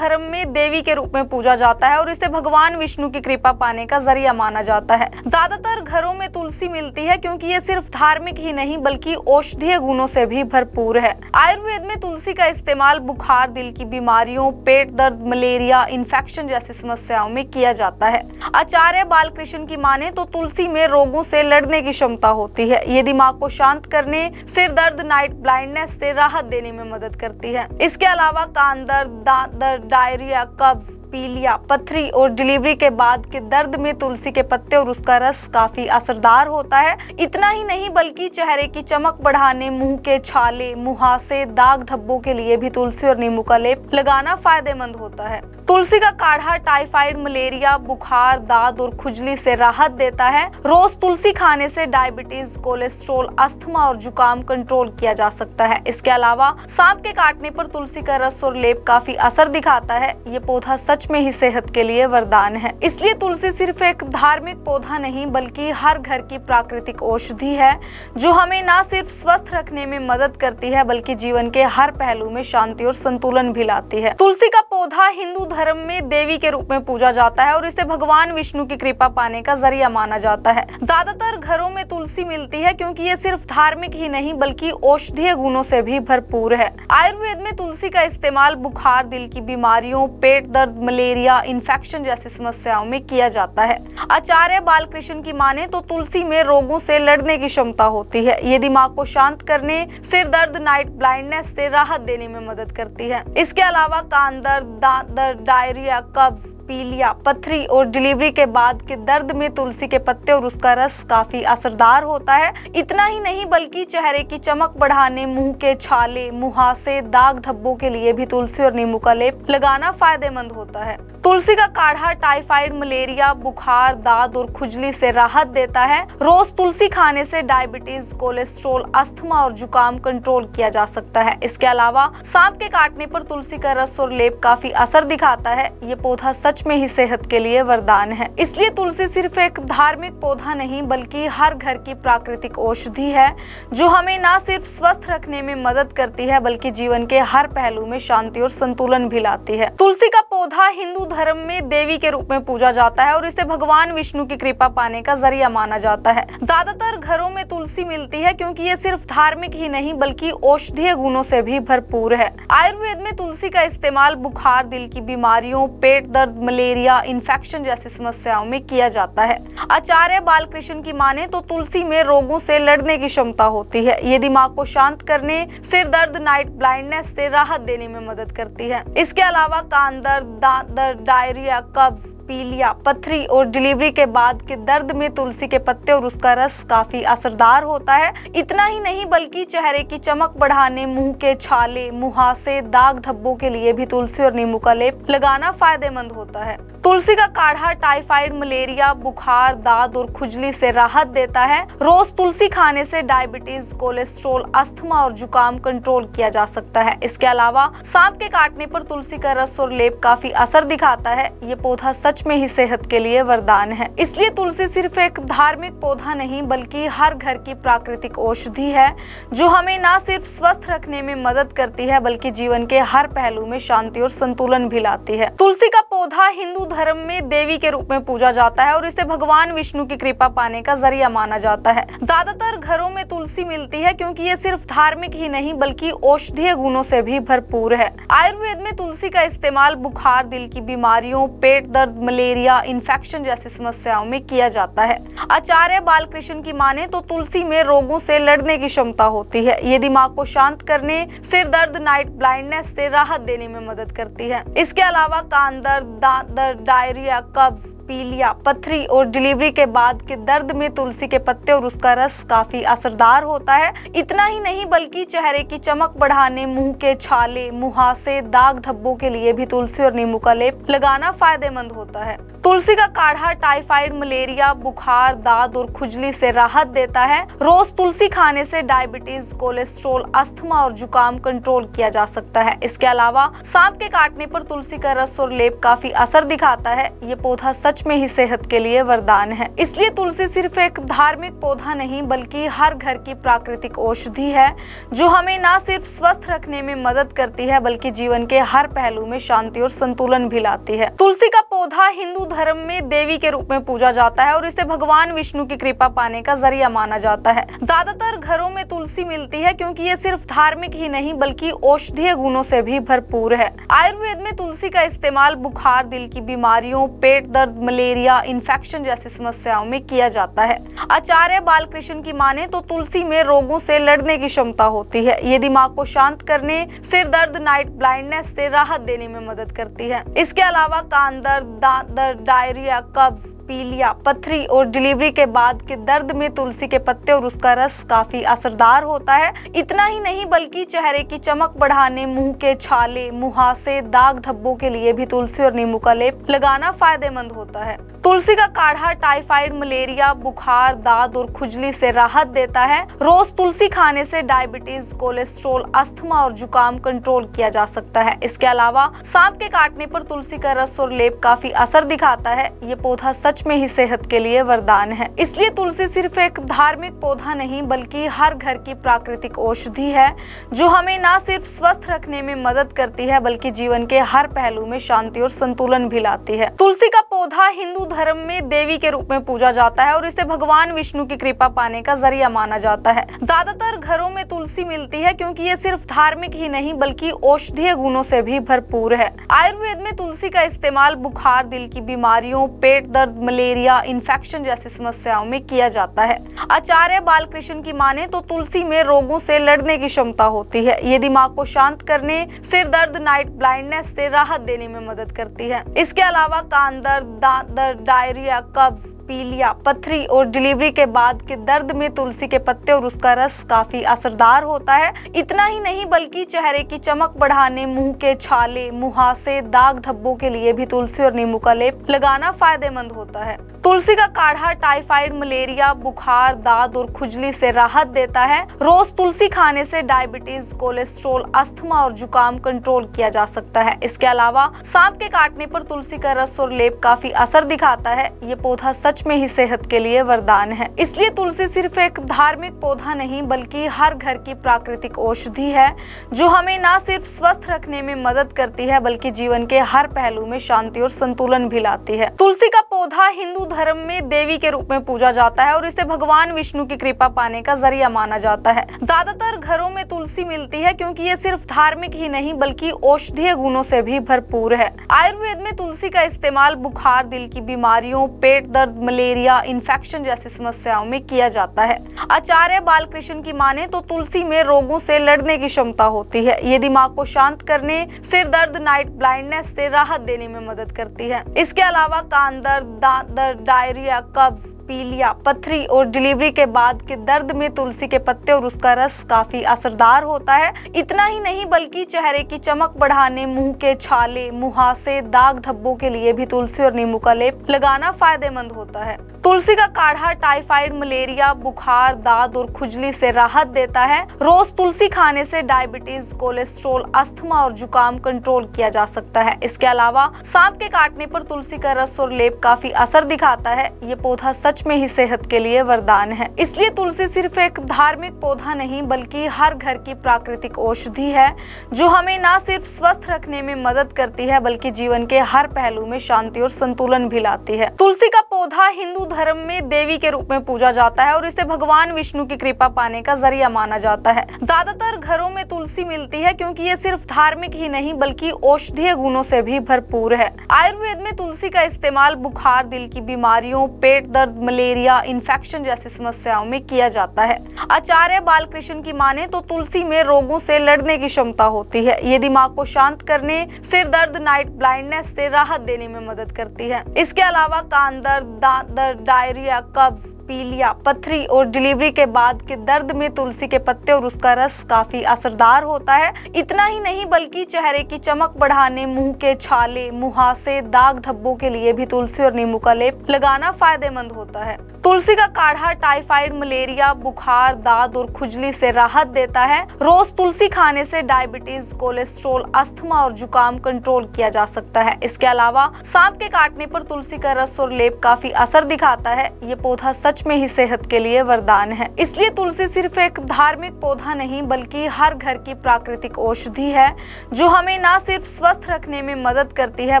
धर्म में देवी के रूप में पूजा जाता है और इसे भगवान विष्णु की कृपा पाने का जरिया माना जाता है। ज्यादातर घरों में तुलसी मिलती है क्योंकि ये सिर्फ धार्मिक ही नहीं बल्कि औषधीय गुणों से भी भरपूर है। आयुर्वेद में तुलसी का इस्तेमाल बुखार, दिल की बीमारियों, पेट दर्द, मलेरिया, इन्फेक्शन जैसी समस्याओं में किया जाता है। आचार्य बालकृष्ण की माने तो तुलसी में रोगों से लड़ने की क्षमता होती है। ये दिमाग को शांत करने, सिर दर्द, नाइट ब्लाइंडनेस से राहत देने में मदद करती है। इसके अलावा कान दर्द, दांत दर्द, डायरिया, कब्ज, पीलिया, पथरी और डिलीवरी के बाद के दर्द में तुलसी के पत्ते और उसका रस काफी असरदार होता है। इतना ही नहीं बल्कि चेहरे की चमक बढ़ाने, मुंह के छाले, मुहासे, दाग धब्बों के लिए भी तुलसी और नींबू का लेप लगाना फायदेमंद होता है। तुलसी का काढ़ा टाइफाइड, मलेरिया, बुखार, दाद और खुजली से राहत देता है। रोज तुलसी खाने से डायबिटीज, कोलेस्ट्रॉल, अस्थमा और जुकाम कंट्रोल किया जा सकता है। इसके अलावा सांप के काटने पर तुलसी का रस और लेप काफी असर दिखाता है। ये पौधा सच में ही सेहत के लिए वरदान है। इसलिए तुलसी सिर्फ एक धार्मिक पौधा नहीं बल्कि हर घर की प्राकृतिक औषधि है जो हमें न सिर्फ स्वस्थ रखने में मदद करती है बल्कि जीवन के हर पहलू में शांति और संतुलन भी लाती है। तुलसी का पौधा हिंदू धर्म में देवी के रूप में पूजा जाता है और इसे भगवान विष्णु की कृपा पाने का जरिया माना जाता है। ज्यादातर घरों में तुलसी मिलती है क्योंकि ये सिर्फ धार्मिक ही नहीं बल्कि औषधीय गुणों से भी भरपूर है। आयुर्वेद में तुलसी का इस्तेमाल बुखार, दिल की बीमारियों, पेट दर्द, मलेरिया, इन्फेक्शन जैसी समस्याओं में किया जाता है। आचार्य बालकृष्ण की माने तो तुलसी में रोगों से लड़ने की क्षमता होती है। ये दिमाग को शांत करने, सिर दर्द, नाइट ब्लाइंडनेस से राहत देने में मदद करती है। इसके अलावा कान दर्द, दांत दर्द, डायरिया, कब्ज, पीलिया, पथरी और डिलीवरी के बाद के दर्द में तुलसी के पत्ते और उसका रस काफी असरदार होता है। इतना ही नहीं बल्कि चेहरे की चमक बढ़ाने, मुंह के छाले, मुहासे, दाग धब्बों के लिए भी तुलसी और नींबू का लेप लगाना फायदेमंद होता है। तुलसी का काढ़ा टाइफाइड, मलेरिया, बुखार, दाद और खुजली से राहत देता है। रोज तुलसी खाने से डायबिटीज, कोलेस्ट्रॉल, अस्थमा और जुकाम कंट्रोल किया जा सकता है। इसके अलावा सांप के काटने पर तुलसी का रस और लेप काफी असर दिखाता है। ये पौधा सच में ही सेहत के लिए वरदान है। इसलिए तुलसी सिर्फ एक धार्मिक पौधा नहीं बल्कि हर घर की प्राकृतिक औषधि है जो हमें न सिर्फ स्वस्थ रखने में मदद करती है बल्कि जीवन के हर पहलू में शांति और संतुलन भी लाती है। तुलसी का पौधा हिंदू धर्म में देवी के रूप में पूजा जाता है और इसे भगवान विष्णु की कृपा पाने का जरिया माना जाता है। ज्यादातर घरों में तुलसी मिलती है क्योंकि ये सिर्फ धार्मिक ही नहीं बल्कि औषधीय गुणों से भी भरपूर है। आयुर्वेद में तुलसी का इस्तेमाल बुखार, दिल की बीमारियों, पेट दर्द, मलेरिया, इन्फेक्शन जैसी समस्याओं में किया जाता है। आचार्य बालकृष्ण की माने तो तुलसी में रोगों से लड़ने की क्षमता होती है। ये दिमाग को शांत करने, सिर दर्द, नाइट ब्लाइंडनेस से राहत देने में मदद करती है। इसके अलावा कान दर्द, दांत दर्द, डायरिया, कब्ज, पीलिया, पथरी और डिलीवरी के बाद के दर्द में तुलसी के पत्ते और उसका रस काफी असरदार होता है। इतना ही नहीं बल्कि चेहरे की चमक बढ़ाने, मुंह के छाले, मुहासे, दाग धब्बों के लिए भी तुलसी और नींबू का लेप लगाना फायदेमंद होता है। तुलसी का काढ़ा टाइफाइड, मलेरिया, बुखार, दाद और खुजली से राहत देता है। रोज तुलसी खाने से डायबिटीज, कोलेस्ट्रॉल, अस्थमा और जुकाम कंट्रोल किया जा सकता है। इसके अलावा सांप के काटने पर तुलसी का रस और लेप काफी असर दिखाता है। ये पौधा सच में ही सेहत के लिए वरदान है। इसलिए तुलसी सिर्फ एक धार्मिक पौधा नहीं बल्कि हर घर की प्राकृतिक औषधि है जो हमें न सिर्फ स्वस्थ रखने में मदद करती है बल्कि जीवन के हर पहलू में शांति और संतुलन भी लाती है। तुलसी का पौधा हिंदू धर्म में देवी के रूप में पूजा जाता है और इसे भगवान विष्णु की कृपा पाने का जरिया माना जाता है। ज्यादातर घरों में तुलसी मिलती है क्योंकि ये सिर्फ धार्मिक ही नहीं बल्कि औषधीय गुणों से भी भरपूर है। आयुर्वेद में तुलसी का इस्तेमाल बुखार, दिल की बीमारियों, पेट दर्द, मलेरिया, इन्फेक्शन जैसी समस्याओं में किया जाता है। आचार्य बालकृष्ण की माने तो तुलसी में रोगों से लड़ने की क्षमता होती है। ये दिमाग को शांत करने, सिर दर्द, नाइट ब्लाइंडनेस से राहत देने में मदद करती है। इसके अलावा कान दर्द, दांत दर्द, डायरिया, कब्ज, पीलिया, पथरी और डिलीवरी के बाद के दर्द में तुलसी के पत्ते और उसका रस काफी असरदार होता है। इतना ही नहीं बल्कि चेहरे की चमक बढ़ाने, मुंह के छाले, मुहासे, दाग धब्बों के लिए भी तुलसी और नींबू का लेप लगाना फायदेमंद होता है। तुलसी का काढ़ा टाइफाइड, मलेरिया, बुखार, दाद और खुजली से राहत देता है। रोज तुलसी खाने से डायबिटीज, कोलेस्ट्रॉल, अस्थमा और जुकाम कंट्रोल किया जा सकता है। इसके अलावा सांप के काटने पर तुलसी का रस और लेप काफी असर दिखाता दिखाता है, ये पौधा सच में ही सेहत के लिए वरदान है। इसलिए तुलसी सिर्फ एक धार्मिक पौधा नहीं बल्कि हर घर की प्राकृतिक औषधि है, जो हमें न सिर्फ स्वस्थ रखने में मदद करती है बल्कि जीवन के हर पहलू में शांति और संतुलन भी लाती है। तुलसी का पौधा हिंदू धर्म में देवी के रूप में पूजा जाता है और इसे भगवान विष्णु की कृपा पाने का जरिया माना जाता है। ज्यादातर घरों में तुलसी मिलती है क्योंकि ये सिर्फ धार्मिक ही नहीं बल्कि औषधीय गुणों से भी भरपूर है। आयुर्वेद में तुलसी का इस्तेमाल बुखार, दिल की बीमारियों, पेट दर्द, मलेरिया, इन्फेक्शन जैसी समस्याओं में किया जाता है। आचार्य बालकृष्ण की माने तो तुलसी में रोगों से लड़ने की क्षमता होती है। ये दिमाग को शांत करने, सिर दर्द, नाइट ब्लाइंडनेस से राहत देने में मदद करती है। इसके अलावा कान दर्द, दांत दर्द, डायरिया, कब्ज, पीलिया, पथरी और डिलीवरी के बाद के दर्द में तुलसी के पत्ते और उसका रस काफी असरदार होता है। इतना ही नहीं बल्कि चेहरे की चमक बढ़ाने, मुंह के छाले, मुहासे, दाग धब्बों के लिए भी तुलसी और नींबू का लेप लगाना फायदेमंद होता है। तुलसी का काढ़ा टाइफाइड, मलेरिया, बुखार, दाद और खुजली से राहत देता है। रोज तुलसी खाने से डायबिटीज, कोलेस्ट्रॉल, अस्थमा और जुकाम कंट्रोल किया जा सकता है। इसके अलावा सांप के काटने पर तुलसी का रस और लेप काफी असर दिखाता है। ये पौधा सच में ही सेहत के लिए वरदान है। इसलिए तुलसी सिर्फ एक धार्मिक पौधा नहीं बल्कि हर घर की प्राकृतिक औषधि है, जो हमें न सिर्फ स्वस्थ रखने में मदद करती है बल्कि जीवन के हर पहलू में शांति और संतुलन भी लाती है। तुलसी का पौधा हिंदू धर्म में देवी के रूप में पूजा जाता है और इसे भगवान विष्णु की कृपा पाने का जरिया माना जाता है। ज्यादातर घरों में तुलसी मिलती है क्योंकि ये सिर्फ धार्मिक ही नहीं बल्कि औषधीय गुणों से भी भरपूर है। आयुर्वेद में तुलसी का इस्तेमाल बुखार, दिल की बीमारियों, पेट दर्द, मलेरिया, इन्फेक्शन जैसी समस्याओं में किया जाता है। आचार्य बालकृष्ण की माने तो तुलसी में रोगों से लड़ने की क्षमता होती है। ये दिमाग को शांत करने, सिर दर्द, नाइट ब्लाइंडनेस से राहत देने में मदद करती है। इसके अलावा कान दर्द, दांत दर्द, डायरिया, कब्ज, पीलिया, पथरी और डिलीवरी के बाद के दर्द में तुलसी के पत्ते और उसका रस काफी असरदार होता है। इतना ही नहीं बल्कि चेहरे की चमक बढ़ाने, मुंह के छाले, मुहासे, दाग धब्बों के लिए भी तुलसी और नींबू का लेप लगाना फायदेमंद होता है। तुलसी का काढ़ा टाइफाइड, मलेरिया, बुखार, दाद और खुजली से राहत देता है। रोज तुलसी खाने से डायबिटीज, कोलेस्ट्रॉल, अस्थमा और जुकाम कंट्रोल किया जा सकता है। इसके अलावा सांप के काटने पर तुलसी का रस और लेप काफी असर दिखाता है। ये पौधा सच में ही सेहत के लिए वरदान है। इसलिए तुलसी सिर्फ एक धार्मिक पौधा नहीं बल्कि हर घर की प्राकृतिक औषधि है, जो हमें न सिर्फ स्वस्थ रखने में मदद करती है बल्कि जीवन के हर पहलू में शांति और संतुलन भी लाती है। तुलसी का पौधा हिंदू धर्म में देवी के रूप में पूजा जाता है और इसे भगवान विष्णु की कृपा पाने का जरिया माना जाता है। ज्यादातर घरों में तुलसी मिलती है क्योंकि ये सिर्फ धार्मिक ही नहीं बल्कि औषधीय गुणों से भी भरपूर है। आयुर्वेद में तुलसी का इस्तेमाल बुखार, दिल की बीमारियों, पेट दर्द, मलेरिया, इन्फेक्शन जैसी समस्याओं में किया जाता है। आचार्य बालकृष्ण की माने तो तुलसी में रोगों से लड़ने की क्षमता होती है। ये दिमाग को शांत करने, सिर दर्द, नाइट ब्लाइंडनेस से राहत देने में मदद करती है। इसके अलावा कान दर्द, दांत दर्द, डायरिया, कब्ज, पीलिया, पथरी और डिलीवरी के बाद के दर्द में तुलसी के पत्ते और उसका रस काफी असरदार होता है। इतना ही नहीं बल्कि चेहरे की चमक बढ़ाने, मुंह के छाले, मुहासे, दाग धब्बों के लिए भी तुलसी और नींबू का लेप लगाना फायदेमंद होता है। तुलसी का काढ़ा टाइफाइड, मलेरिया, बुखार, दाद और खुजली से राहत देता है। रोज तुलसी खाने से डायबिटीज, कोलेस्ट्रॉल, अस्थमा और जुकाम कंट्रोल किया जा सकता है। इसके अलावा सांप के काटने पर तुलसी का रस और लेप काफी असर दिखाता है। ये पौधा सच में ही सेहत के लिए वरदान है। इसलिए तुलसी सिर्फ एक धार्मिक पौधा नहीं बल्कि हर घर की प्राकृतिक औषधि है, जो हमें न सिर्फ स्वस्थ रखने में मदद करती है बल्कि जीवन के हर पहलू में शांति और संतुलन भी लाती है। तुलसी का पौधा हिंदू धर्म में देवी के रूप में पूजा जाता है और इसे भगवान विष्णु की कृपा पाने का जरिया माना जाता है। ज्यादातर घरों में तुलसी मिलती है क्योंकि ये सिर्फ धार्मिक ही नहीं बल्कि औषधीय गुणों से भी भरपूर है। आयुर्वेद में तुलसी का इस्तेमाल बुखार, दिल की बीमारियों, पेट दर्द, मलेरिया, इन्फेक्शन जैसी समस्याओं में किया जाता है। आचार्य बालकृष्ण की माने तो तुलसी में रोगों से लड़ने की क्षमता होती है। ये दिमाग को शांत करने, सिर दर्द, नाइट ब्लाइंडनेस से राहत देने में मदद करती है। इसके अलावा कान दर्द, दांत दर्द, डायरिया, कब्ज, पीलिया, पथरी और डिलीवरी के बाद के दर्द में तुलसी के पत्ते और उसका रस काफी असरदार होता है। इतना ही नहीं बल्कि चेहरे की चमक बढ़ाने, मुंह के छाले, मुहासे, दाग धब्बों के लिए भी तुलसी और नींबू का लेप लगाना फायदेमंद होता है। तुलसी का काढ़ा टाइफाइड, मलेरिया, बुखार, दाद और खुजली से राहत देता है। रोज तुलसी खाने से डायबिटीज, कोलेस्ट्रॉल, अस्थमा और जुकाम कंट्रोल किया जा सकता है। इसके अलावा सांप के काटने पर तुलसी का रस और लेप काफी असर दिखाता है। ये पौधा सच में ही सेहत के लिए वरदान है। इसलिए तुलसी सिर्फ एक धार्मिक पौधा नहीं बल्कि हर घर की प्राकृतिक औषधि है, जो हमें न सिर्फ स्वस्थ रखने में मदद करती है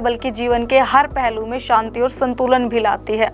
बल्कि जीवन के हर पहलू में शांति और संतुलन भी लाती है।